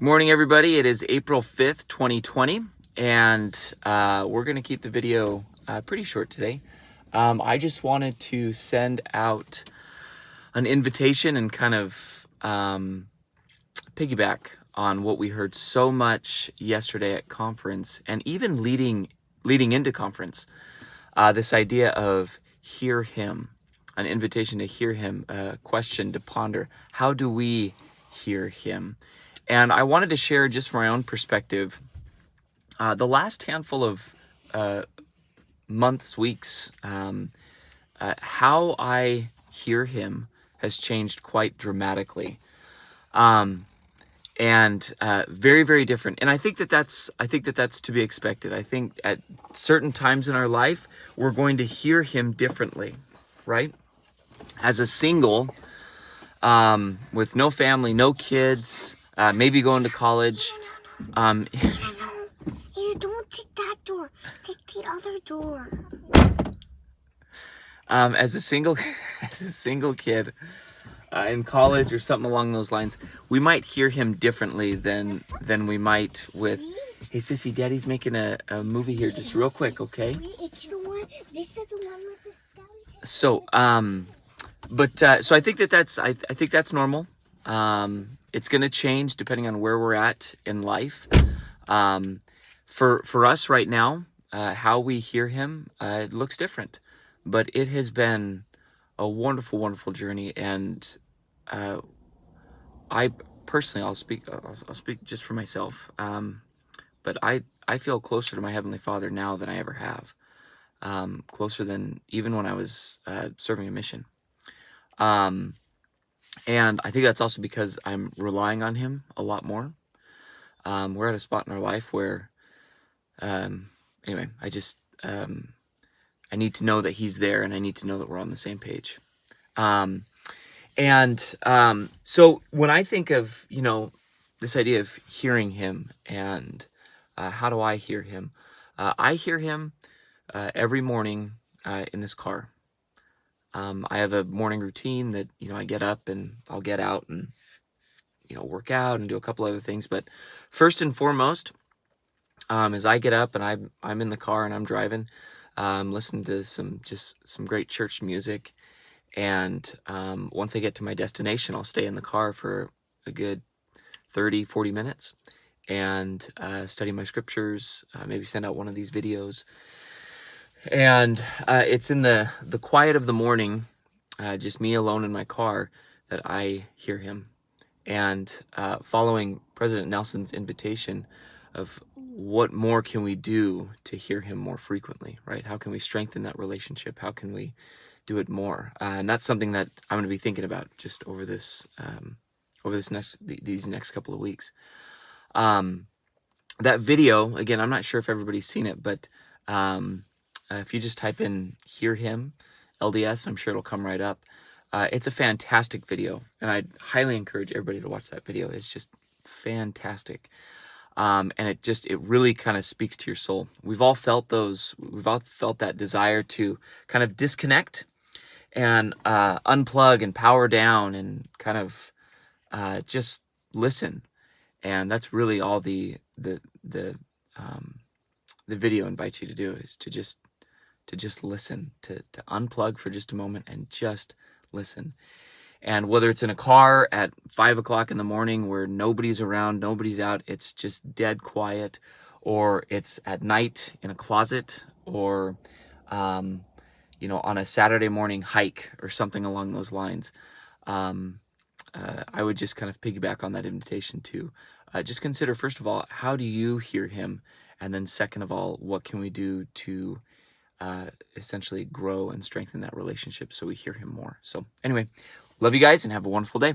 Good morning, everybody. It is April 5th, 2020, and we're going to keep the video pretty short today. I just wanted to send out an invitation and kind of piggyback on what we heard so much yesterday at conference, and even leading into conference. This idea of hear him, an invitation to hear him, a question to ponder. How do we hear him? And I wanted to share, just from my own perspective, the last handful of months, weeks, how I hear him has changed quite dramatically, and very, very different. And I think that that's to be expected. I think at certain times in our life, we're going to hear him differently, right? As a single, with no family, no kids, maybe going to college. No. Don't take that door. Take the other door. As a single kid in college or something along those lines, we might hear him differently than we might with. Hey, sissy, Daddy's making a movie here, just real quick, okay? It's the one. This is the one with the skeleton. So, so I think that's I think that's normal. It's going to change depending on where we're at in life. For us right now, how we hear him, it looks different, but it has been a wonderful, wonderful journey. And I personally, I'll speak just for myself. But I feel closer to my Heavenly Father now than I ever have. Closer than even when I was serving a mission. And I think that's also because I'm relying on him a lot more. We're at a spot in our life where, anyway, I just, I need to know that he's there, and I need to know that we're on the same page. So when I think of, this idea of hearing him and how do I hear him? I hear him every morning in this car. I have a morning routine that, I get up and I'll get out and, work out and do a couple other things. But first and foremost, as I get up and I'm in the car and I'm driving, listening to some great church music. And once I get to my destination, I'll stay in the car for a good 30, 40 minutes and study my scriptures, maybe send out one of these videos. And it's in the quiet of the morning, just me alone in my car, that I hear him. And following President Nelson's invitation of what more can we do to hear him more frequently, right? How can we strengthen that relationship? How can we do it more? And that's something that I'm going to be thinking about just over these next couple of weeks. That video, again, I'm not sure if everybody's seen it, but if you just type in "hear him" LDS, I'm sure it'll come right up. It's a fantastic video, and I'd highly encourage everybody to watch that video. It's just fantastic. And it really kind of speaks to your soul. We've all felt that desire to kind of disconnect and unplug and power down and kind of just listen. And that's really all the video invites you to do, is to just listen, to unplug for just a moment and just listen. And whether it's in a car at 5 o'clock in the morning where nobody's around, nobody's out, it's just dead quiet, or it's at night in a closet, or on a Saturday morning hike or something along those lines, I would just kind of piggyback on that invitation to just consider, first of all, how do you hear him? And then second of all, what can we do to essentially grow and strengthen that relationship so we hear him more? So anyway, love you guys and have a wonderful day.